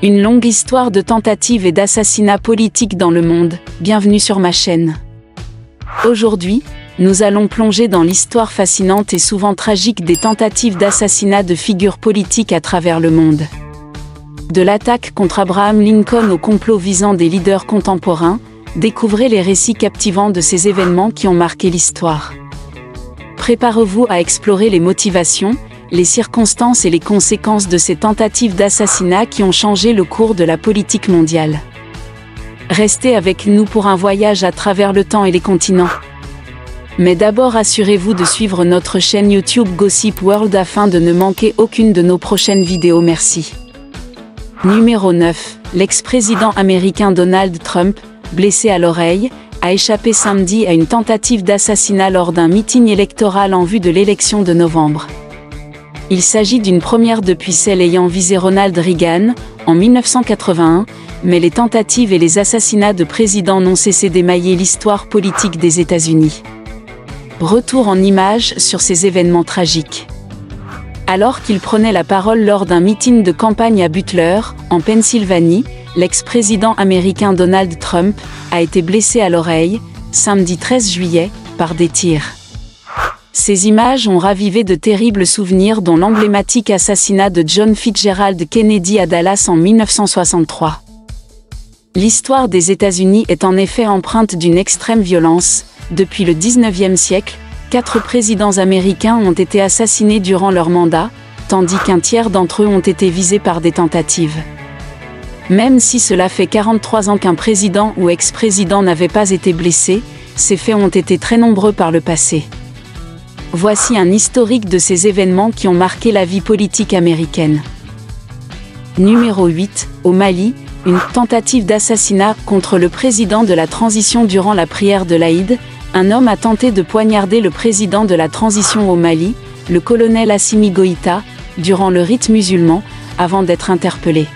Une longue histoire de tentatives et d'assassinats politiques dans le monde, bienvenue sur ma chaîne. Aujourd'hui, nous allons plonger dans l'histoire fascinante et souvent tragique des tentatives d'assassinat de figures politiques à travers le monde. De l'attaque contre Abraham Lincoln au complot visant des leaders contemporains, découvrez les récits captivants de ces événements qui ont marqué l'histoire. Préparez-vous à explorer les motivations, les circonstances et les conséquences de ces tentatives d'assassinat qui ont changé le cours de la politique mondiale. Restez avec nous pour un voyage à travers le temps et les continents. Mais d'abord assurez-vous de suivre notre chaîne YouTube Gossip World afin de ne manquer aucune de nos prochaines vidéos. Merci. Numéro 9. L'ex-président américain Donald Trump, blessé à l'oreille, a échappé samedi à une tentative d'assassinat lors d'un meeting électoral en vue de l'élection de novembre. Il s'agit d'une première depuis celle ayant visé Ronald Reagan, en 1981, mais les tentatives et les assassinats de présidents n'ont cessé d'émailler l'histoire politique des États-Unis. Retour en images sur ces événements tragiques. Alors qu'il prenait la parole lors d'un meeting de campagne à Butler, en Pennsylvanie, l'ex-président américain Donald Trump a été blessé à l'oreille, samedi 13 juillet, par des tirs. Ces images ont ravivé de terribles souvenirs dont l'emblématique assassinat de John Fitzgerald Kennedy à Dallas en 1963. L'histoire des États-Unis est en effet empreinte d'une extrême violence. Depuis le 19e siècle, 4 présidents américains ont été assassinés durant leur mandat, tandis qu'un tiers d'entre eux ont été visés par des tentatives. Même si cela fait 43 ans qu'un président ou ex-président n'avait pas été blessé, ces faits ont été très nombreux par le passé. Voici un historique de ces événements qui ont marqué la vie politique américaine. Numéro 8. Au Mali, une tentative d'assassinat contre le président de la transition durant la prière de l'Aïd. Un homme a tenté de poignarder le président de la transition au Mali, le colonel Assimi Goïta, durant le rite musulman, avant d'être interpellé.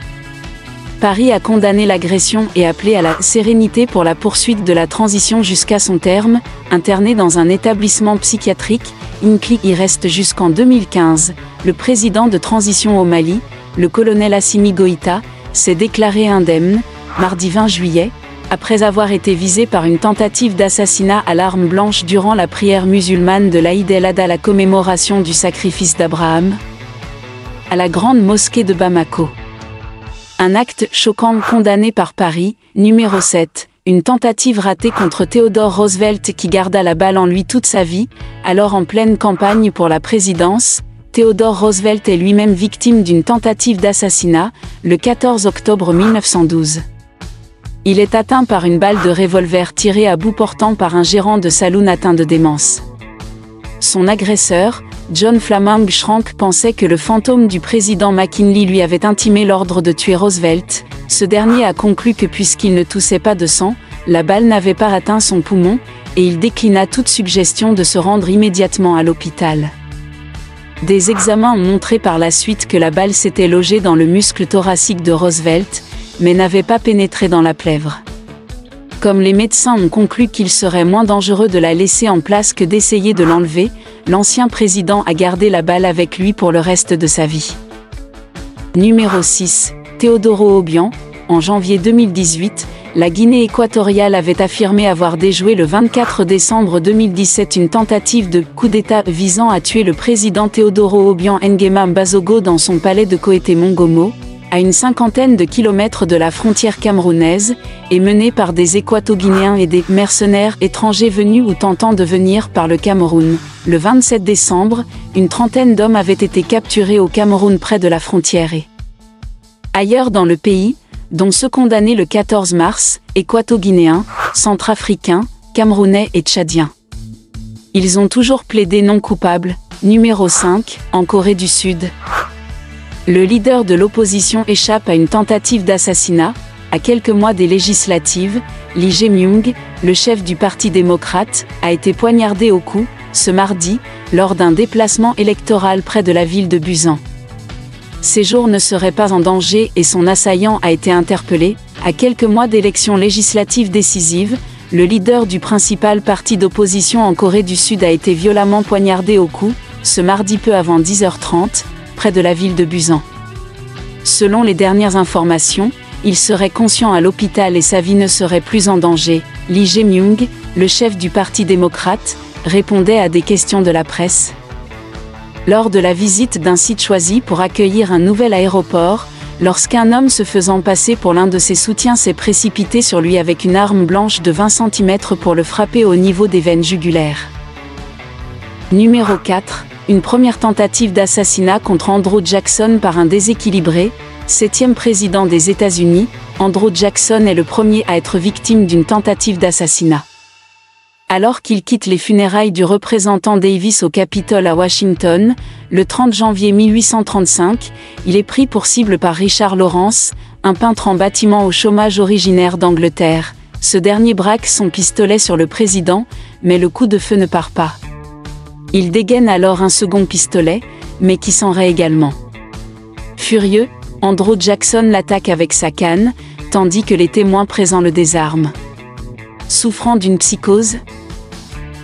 Paris a condamné l'agression et appelé à la sérénité pour la poursuite de la transition jusqu'à son terme. Interné dans un établissement psychiatrique, Inkli y reste jusqu'en 2015. Le président de transition au Mali, le colonel Assimi Goïta, s'est déclaré indemne, mardi 20 juillet, après avoir été visé par une tentative d'assassinat à l'arme blanche durant la prière musulmane de l'Aïd el-Adha, la commémoration du sacrifice d'Abraham, à la grande mosquée de Bamako. Un acte choquant condamné par Paris. Numéro 7. Une tentative ratée contre Theodore Roosevelt qui garda la balle en lui toute sa vie, alors en pleine campagne pour la présidence. Theodore Roosevelt est lui-même victime d'une tentative d'assassinat, le 14 octobre 1912. Il est atteint par une balle de revolver tirée à bout portant par un gérant de saloon atteint de démence. Son agresseur, John Flaming Schrank, pensait que le fantôme du président McKinley lui avait intimé l'ordre de tuer Roosevelt. Ce dernier a conclu que puisqu'il ne toussait pas de sang, la balle n'avait pas atteint son poumon, et il déclina toute suggestion de se rendre immédiatement à l'hôpital. Des examens ont montré par la suite que la balle s'était logée dans le muscle thoracique de Roosevelt, mais n'avait pas pénétré dans la plèvre. Comme les médecins ont conclu qu'il serait moins dangereux de la laisser en place que d'essayer de l'enlever, l'ancien président a gardé la balle avec lui pour le reste de sa vie. Numéro 6. Teodoro Obiang. En janvier 2018, la Guinée équatoriale avait affirmé avoir déjoué le 24 décembre 2017 une tentative de coup d'État visant à tuer le président Teodoro Obiang Nguema Bazogo dans son palais de Koété-Mongomo, à une cinquantaine de kilomètres de la frontière camerounaise, et menée par des Équato-Guinéens et des mercenaires étrangers venus ou tentant de venir par le Cameroun. Le 27 décembre, une trentaine d'hommes avaient été capturés au Cameroun près de la frontière et ailleurs dans le pays, dont ceux condamnés le 14 mars, Équato-Guinéens, Centrafricains, Camerounais et Tchadiens. Ils ont toujours plaidé non coupables. Numéro 5. En Corée du Sud. Le leader de l'opposition échappe à une tentative d'assassinat. À quelques mois des législatives, Lee Jae-myung, le chef du Parti démocrate, a été poignardé au cou, ce mardi, lors d'un déplacement électoral près de la ville de Busan. Ses jours ne seraient pas en danger et son assaillant a été interpellé. À quelques mois d'élections législatives décisives, le leader du principal parti d'opposition en Corée du Sud a été violemment poignardé au cou, ce mardi peu avant 10h30, près de la ville de Busan. Selon les dernières informations, il serait conscient à l'hôpital et sa vie ne serait plus en danger. Lee Jae-myung, le chef du Parti démocrate, répondait à des questions de la presse. Lors de la visite d'un site choisi pour accueillir un nouvel aéroport, lorsqu'un homme se faisant passer pour l'un de ses soutiens s'est précipité sur lui avec une arme blanche de 20 cm pour le frapper au niveau des veines jugulaires. Numéro 4. Une première tentative d'assassinat contre Andrew Jackson par un déséquilibré, 7e président des États-Unis. Andrew Jackson est le premier à être victime d'une tentative d'assassinat. Alors qu'il quitte les funérailles du représentant Davis au Capitole à Washington, le 30 janvier 1835, il est pris pour cible par Richard Lawrence, un peintre en bâtiment au chômage originaire d'Angleterre. Ce dernier braque son pistolet sur le président, mais le coup de feu ne part pas. Il dégaine alors un second pistolet, mais qui s'enraye également. Furieux, Andrew Jackson l'attaque avec sa canne, tandis que les témoins présents le désarment. Souffrant d'une psychose,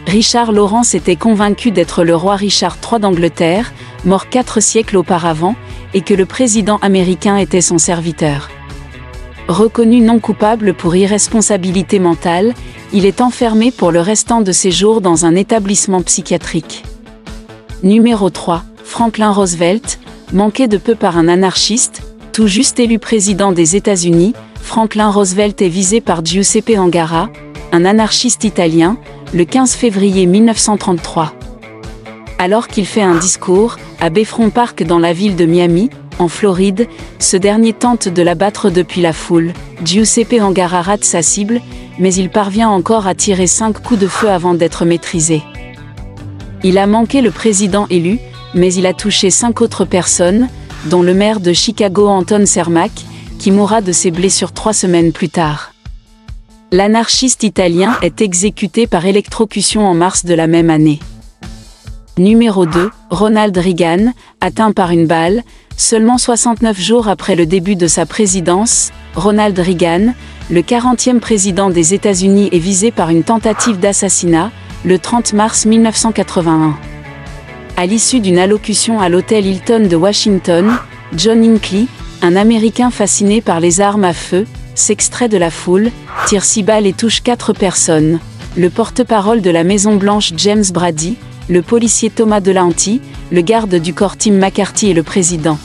Richard Lawrence était convaincu d'être le roi Richard III d'Angleterre, mort 4 siècles auparavant, et que le président américain était son serviteur. Reconnu non coupable pour irresponsabilité mentale, il est enfermé pour le restant de ses jours dans un établissement psychiatrique. Numéro 3. Franklin Roosevelt, manqué de peu par un anarchiste, tout juste élu président des États-Unis, Franklin Roosevelt est visé par Giuseppe Angara, un anarchiste italien, le 15 février 1933. Alors qu'il fait un discours, à Bayfront Park dans la ville de Miami, en Floride, ce dernier tente de l'abattre depuis la foule. Giuseppe Angara rate sa cible, mais il parvient encore à tirer 5 coups de feu avant d'être maîtrisé. Il a manqué le président élu, mais il a touché 5 autres personnes, dont le maire de Chicago Anton Cermak, qui mourra de ses blessures 3 semaines plus tard. L'anarchiste italien est exécuté par électrocution en mars de la même année. Numéro 2. Ronald Reagan, atteint par une balle, seulement 69 jours après le début de sa présidence, Ronald Reagan, le 40e président des États-Unis est visé par une tentative d'assassinat, le 30 mars 1981. À l'issue d'une allocution à l'hôtel Hilton de Washington, John Hinckley, un Américain fasciné par les armes à feu, s'extrait de la foule, tire 6 balles et touche 4 personnes. Le porte-parole de la Maison-Blanche James Brady, le policier Thomas Delahanty, le garde du corps Tim McCarthy et le président.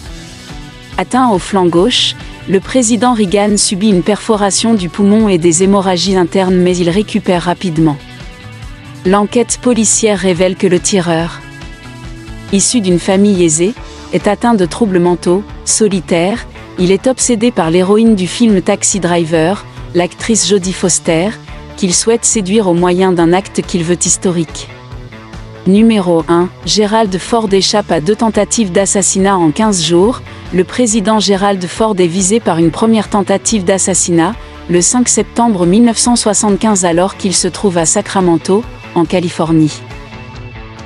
Atteint au flanc gauche, le président Reagan subit une perforation du poumon et des hémorragies internes, mais il récupère rapidement. L'enquête policière révèle que le tireur, issu d'une famille aisée, est atteint de troubles mentaux, solitaire. Il est obsédé par l'héroïne du film Taxi Driver, l'actrice Jodie Foster, qu'il souhaite séduire au moyen d'un acte qu'il veut historique. Numéro 1. Gerald Ford échappe à 2 tentatives d'assassinat en 15 jours. Le président Gerald Ford est visé par une première tentative d'assassinat, le 5 septembre 1975 alors qu'il se trouve à Sacramento, en Californie.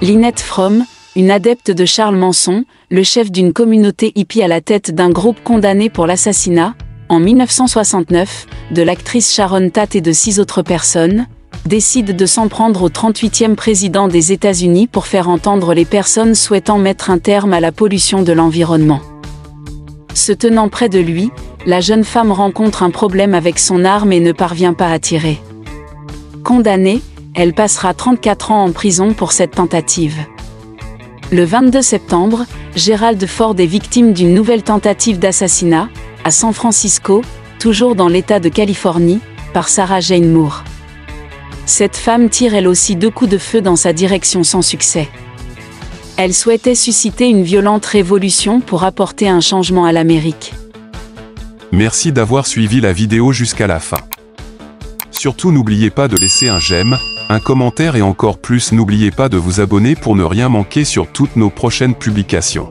Lynette Fromm, une adepte de Charles Manson, le chef d'une communauté hippie à la tête d'un groupe condamné pour l'assassinat, en 1969, de l'actrice Sharon Tate et de 6 autres personnes, décide de s'en prendre au 38e président des États-Unis pour faire entendre les personnes souhaitant mettre un terme à la pollution de l'environnement. Se tenant près de lui, la jeune femme rencontre un problème avec son arme et ne parvient pas à tirer. Condamnée, elle passera 34 ans en prison pour cette tentative. Le 22 septembre, Gerald Ford est victime d'une nouvelle tentative d'assassinat, à San Francisco, toujours dans l'État de Californie, par Sarah Jane Moore. Cette femme tire elle aussi 2 coups de feu dans sa direction sans succès. Elle souhaitait susciter une violente révolution pour apporter un changement à l'Amérique. Merci d'avoir suivi la vidéo jusqu'à la fin. Surtout n'oubliez pas de laisser un j'aime, un commentaire et encore plus n'oubliez pas de vous abonner pour ne rien manquer sur toutes nos prochaines publications.